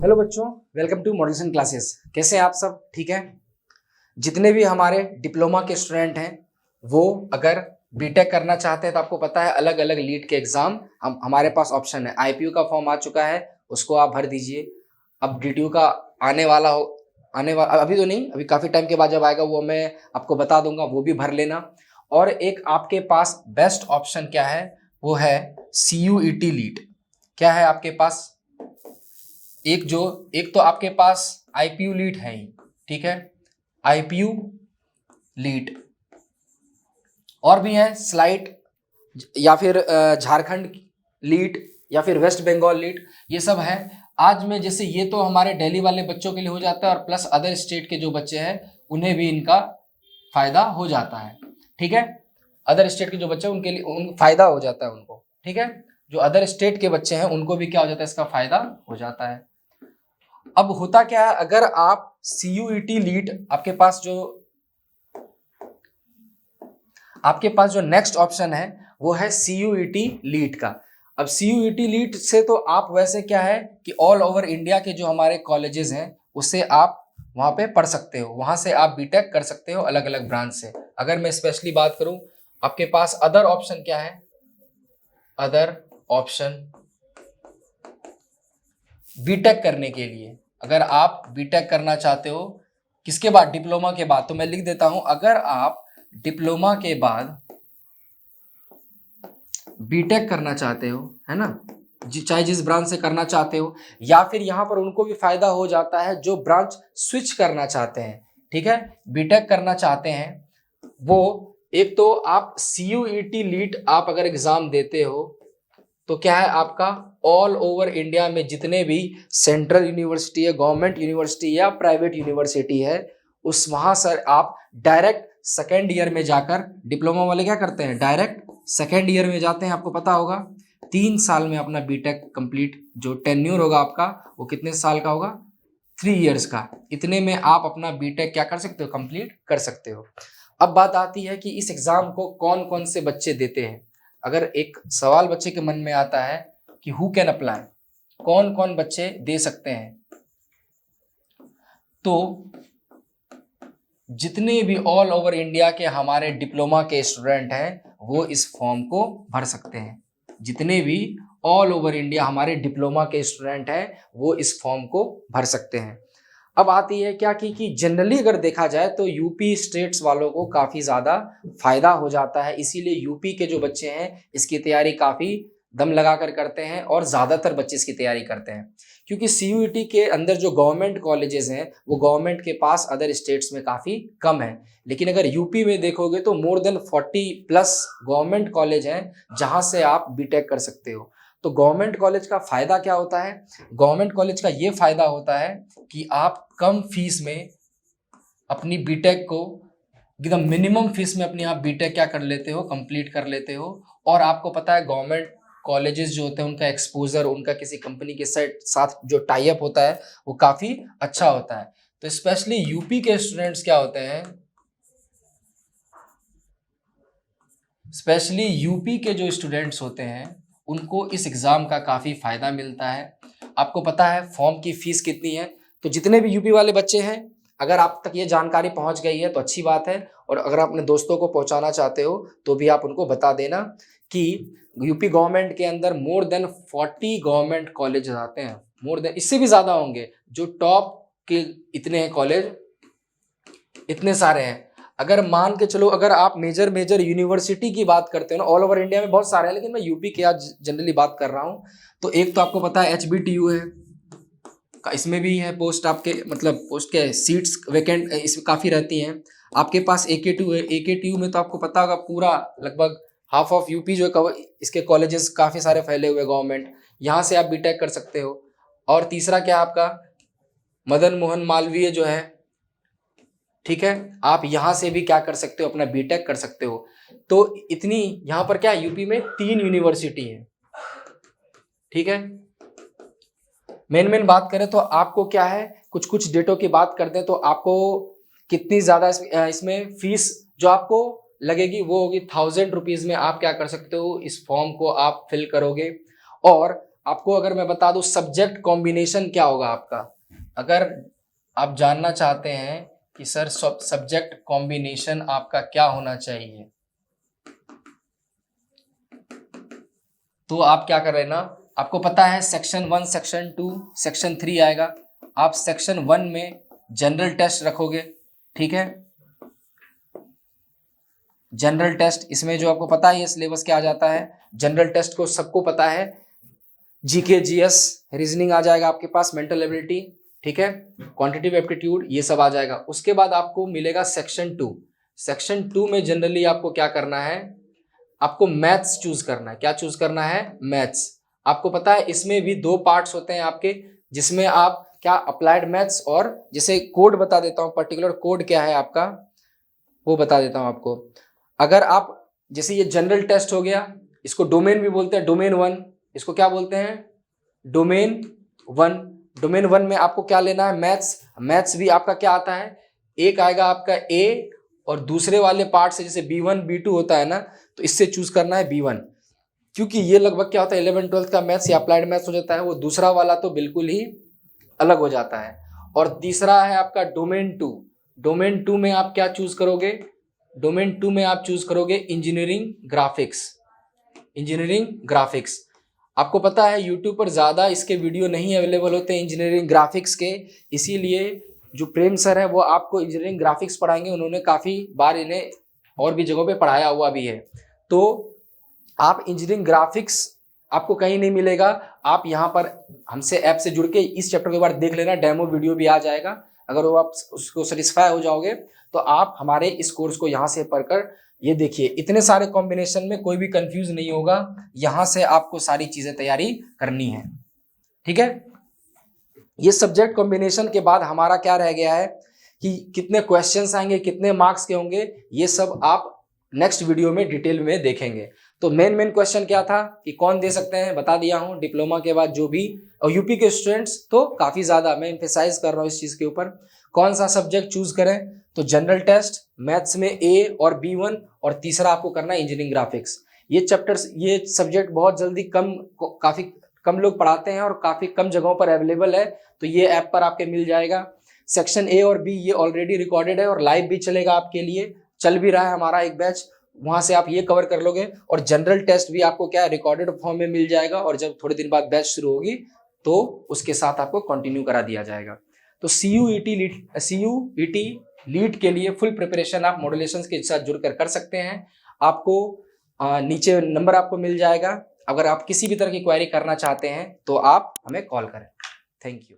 Hello बच्चों, welcome to moderation classes. कैसे हैं आप सब? ठीक है। जितने भी हमारे डिप्लोमा के स्टूडेंट हैं वो अगर बीटेक करना चाहते हैं तो आपको पता है अलग अलग लीड के एग्जाम हमारे पास ऑप्शन है। आईपीयू का फॉर्म आ चुका है, उसको आप भर दीजिए। अब डीटीयू का आने वाला अभी तो नहीं, अभी काफ़ी टाइम के बाद जब आएगा वो मैं आपको बता दूंगा, वो भी भर लेना। और एक आपके पास बेस्ट ऑप्शन क्या है, वो है CUET लीड। क्या है आपके पास? एक तो आपके पास आईपीयू लीड है ही, ठीक है, आईपीयू लीड। और भी है स्लाइट या फिर झारखंड लीड या फिर वेस्ट बंगाल लीड, ये सब है। आज में जैसे ये तो हमारे दिल्ली वाले बच्चों के लिए हो जाता है और प्लस अदर स्टेट के जो बच्चे हैं उन्हें भी इनका फायदा हो जाता है, ठीक है। अदर स्टेट के जो बच्चे उनके लिए फायदा हो जाता है उनको, ठीक है। जो अदर स्टेट के बच्चे हैं उनको भी क्या हो जाता है, इसका फायदा हो जाता है। अब होता क्या है, अगर आप CUET लीड आपके पास जो नेक्स्ट ऑप्शन है वो है CUET लीड का। अब CUET लीड से तो आप वैसे क्या है कि ऑल ओवर इंडिया के जो हमारे कॉलेजेस हैं उससे आप वहां पे पढ़ सकते हो, वहां से आप बीटेक कर सकते हो अलग अलग ब्रांच से। अगर मैं स्पेशली बात करूं, आपके पास अदर ऑप्शन क्या है, अदर ऑप्शन बीटेक करने के लिए। अगर आप बीटेक करना चाहते हो किसके बाद, डिप्लोमा के बाद, तो मैं लिख देता हूं, अगर आप डिप्लोमा के बाद बीटेक करना चाहते हो, है ना, चाहे जिस ब्रांच से करना चाहते हो, या फिर यहां पर उनको भी फायदा हो जाता है जो ब्रांच स्विच करना चाहते हैं, ठीक है, बीटेक करना चाहते हैं वो। एक तो आप CUET लीड आप अगर एग्जाम देते हो तो क्या है, आपका ऑल ओवर इंडिया में जितने भी सेंट्रल यूनिवर्सिटी है, गवर्नमेंट यूनिवर्सिटी या प्राइवेट यूनिवर्सिटी है, उस वहां सर आप डायरेक्ट सेकेंड ईयर में जाकर, डिप्लोमा वाले क्या करते हैं, डायरेक्ट सेकेंड ईयर में जाते हैं। आपको पता होगा 3 साल में अपना बीटेक कंप्लीट, जो टेन्यूर होगा आपका वो कितने साल का होगा, 3 इयर्स का। इतने में आप अपना बीटेक क्या कर सकते हो, कंप्लीट कर सकते हो। अब बात आती है कि इस एग्जाम को कौन कौन से बच्चे देते हैं। अगर एक सवाल बच्चे के मन में आता है कि हु कैन अप्लाई, कौन कौन बच्चे दे सकते हैं, तो जितने भी ऑल ओवर इंडिया के हमारे डिप्लोमा के स्टूडेंट हैं वो इस फॉर्म को भर सकते हैं। जितने भी ऑल ओवर इंडिया हमारे डिप्लोमा के स्टूडेंट हैं वो इस फॉर्म को भर सकते हैं। अब आती है क्या कि जनरली अगर देखा जाए तो यूपी स्टेट्स वालों को काफ़ी ज़्यादा फायदा हो जाता है, इसीलिए यूपी के जो बच्चे हैं इसकी तैयारी काफ़ी दम लगा कर करते हैं और ज़्यादातर बच्चे इसकी तैयारी करते हैं। क्योंकि CUET के अंदर जो गवर्नमेंट कॉलेजेस हैं वो गवर्नमेंट के पास अदर स्टेट्स में काफ़ी कम है, लेकिन अगर यूपी में देखोगे तो मोर देन 40+ गवर्नमेंट कॉलेज हैं जहाँ से आप बीटेक कर सकते हो। तो गवर्नमेंट कॉलेज का फ़ायदा क्या होता है, गवर्नमेंट कॉलेज का ये फ़ायदा होता है कि आप कम फीस में अपनी बीटेक को, एकदम मिनिमम फीस में अपनी आप बीटेक क्या कर लेते हो, कंप्लीट कर लेते हो। और आपको पता है गवर्नमेंट कॉलेजेस जो होते हैं उनका एक्सपोजर, उनका किसी कंपनी के साथ जो टाई अप होता है वो काफ़ी अच्छा होता है। तो स्पेशली यूपी के स्टूडेंट्स क्या होते हैं, स्पेशली यूपी के जो स्टूडेंट्स होते हैं उनको इस एग्ज़ाम का काफ़ी फ़ायदा मिलता है। आपको पता है फॉर्म की फ़ीस कितनी है, तो जितने भी यूपी वाले बच्चे हैं, अगर आप तक ये जानकारी पहुंच गई है तो अच्छी बात है, और अगर आप अपने दोस्तों को पहुंचाना चाहते हो तो भी आप उनको बता देना कि यूपी गवर्नमेंट के अंदर मोर देन 40 गवर्नमेंट कॉलेज आते हैं, मोर देन, इससे भी ज़्यादा होंगे, जो टॉप के इतने हैं कॉलेज, इतने सारे हैं। अगर मान के चलो, अगर आप मेजर यूनिवर्सिटी की बात करते हो ना, ऑल ओवर इंडिया में बहुत सारे हैं लेकिन मैं यूपी की आज जनरली बात कर रहा हूँ, तो एक तो आपको पता है HBTU है, इसमें भी है पोस्ट, आपके मतलब पोस्ट के सीट्स वैकेंट इसमें काफ़ी रहती हैं। आपके पास AKTU है, AKTU में तो आपको पता होगा पूरा लगभग हाफ ऑफ यूपी जो है इसके कॉलेजेस काफ़ी सारे फैले हुए गवर्नमेंट, यहाँ से आप बीटेक कर सकते हो। और तीसरा क्या आपका मदन मोहन मालवीय जो है, ठीक है, आप यहाँ से भी क्या कर सकते हो, अपना बीटेक कर सकते हो। तो इतनी यहाँ पर क्या यूपी में 3 यूनिवर्सिटी है, ठीक है। मेन बात करें तो आपको क्या है, कुछ डेटों की बात करते हैं तो आपको कितनी ज़्यादा इसमें फीस जो आपको लगेगी वो होगी 1000 रुपीज़ में। आप क्या कर सकते हो, इस फॉर्म को आप फिल करोगे और आपको अगर मैं बता दूं सब्जेक्ट कॉम्बिनेशन क्या होगा आपका, अगर आप जानना चाहते हैं कि सर सब्जेक्ट कॉम्बिनेशन आपका क्या होना चाहिए, तो आप क्या कर रहे हैं ना, आपको पता है सेक्शन 1, सेक्शन 2, सेक्शन 3 आएगा। आप सेक्शन 1 में जनरल टेस्ट रखोगे, ठीक है, जनरल टेस्ट, इसमें जो आपको पता है ये सिलेबस क्या आ जाता है, जनरल टेस्ट को सबको पता है, जीके, जीएस, रीजनिंग आ जाएगा आपके पास, मेंटल एबिलिटी, ठीक है, क्वांटिटेटिव एप्टीट्यूड, ये सब आ जाएगा। उसके बाद आपको मिलेगा सेक्शन 2। सेक्शन 2 में जनरली आपको क्या करना है, आपको मैथ्स चूज करना है। क्या चूज करना है, मैथ्स। आपको पता है इसमें भी 2 पार्ट्स होते हैं आपके, जिसमें आप क्या अप्लाइड मैथ्स और जैसे कोड बता देता हूं, पर्टिकुलर कोड क्या है आपका वो बता देता हूं आपको। अगर आप जैसे ये जनरल टेस्ट हो गया, इसको डोमेन भी बोलते हैं, डोमेन 1, इसको क्या बोलते हैं, डोमेन 1। डोमेन 1 में आपको क्या लेना है, मैथ्स। मैथ्स भी आपका क्या आता है, एक आएगा आपका ए, और दूसरे वाले पार्ट से जैसे B1 B2 होता है ना, तो इससे चूज करना है B1, क्योंकि ये लगभग क्या होता है 11 12 का मैथ्स या अप्लाइड मैथ्स हो जाता है, वो दूसरा वाला तो बिल्कुल ही अलग हो जाता है। और तीसरा है आपका डोमेन 2। डोमेन 2 में आप क्या चूज करोगे, डोमेन 2 में आप चूज करोगे इंजीनियरिंग ग्राफिक्स। इंजीनियरिंग ग्राफिक्स, आपको पता है यूट्यूब पर ज़्यादा इसके वीडियो नहीं अवेलेबल होते इंजीनियरिंग ग्राफिक्स के, इसीलिए जो प्रेम सर है वो आपको इंजीनियरिंग ग्राफिक्स पढ़ाएंगे। उन्होंने काफ़ी बार इन्हें और भी जगहों पे पढ़ाया हुआ भी है। तो आप इंजीनियरिंग ग्राफिक्स आपको कहीं नहीं मिलेगा, आप यहाँ पर हमसे ऐप से जुड़ के इस चैप्टर के बारे देख लेना, डेमो वीडियो भी आ जाएगा। अगर वो आप उसको सेटिस्फाई हो जाओगे तो आप हमारे इस कोर्स को यहाँ से पढ़कर, ये देखिए इतने सारे कॉम्बिनेशन में कोई भी कंफ्यूज नहीं होगा, यहाँ से आपको सारी चीजें तैयारी करनी है, ठीक है। ये सब्जेक्ट कॉम्बिनेशन के बाद हमारा क्या रह गया है कि कितने क्वेश्चंस आएंगे, कितने मार्क्स के होंगे, ये सब आप नेक्स्ट वीडियो में डिटेल में देखेंगे। तो मेन क्वेश्चन क्या था कि कौन दे सकते हैं, बता दिया हूं, डिप्लोमा के बाद जो भी, और यूपी के स्टूडेंट्स तो काफी ज्यादा, मैं एम्फेसाइज कर रहा हूं इस चीज के ऊपर। कौन सा सब्जेक्ट चूज करें, तो जनरल टेस्ट, मैथ्स में ए और B1, और तीसरा आपको करना है इंजीनियरिंग ग्राफिक्स। ये चैप्टर्स, ये सब्जेक्ट बहुत जल्दी काफी कम लोग पढ़ाते हैं और काफी कम जगहों पर अवेलेबल है, तो ये ऐप पर आपके मिल जाएगा। सेक्शन ए और बी ये ऑलरेडी रिकॉर्डेड है और लाइव भी चलेगा आपके लिए, चल भी रहा है हमारा एक बैच, वहां से आप ये कवर कर लोगे। और जनरल टेस्ट भी आपको क्या रिकॉर्डेड फॉर्म में मिल जाएगा, और जब थोड़े दिन बाद बैच शुरू होगी तो उसके साथ आपको कंटिन्यू करा दिया जाएगा। तो CUET लीड के लिए फुल प्रिपरेशन आप मॉड्यूलेशंस के साथ जुड़कर कर सकते हैं। आपको नीचे नंबर आपको मिल जाएगा, अगर आप किसी भी तरह की क्वेरी करना चाहते हैं तो आप हमें कॉल करें। Thank you.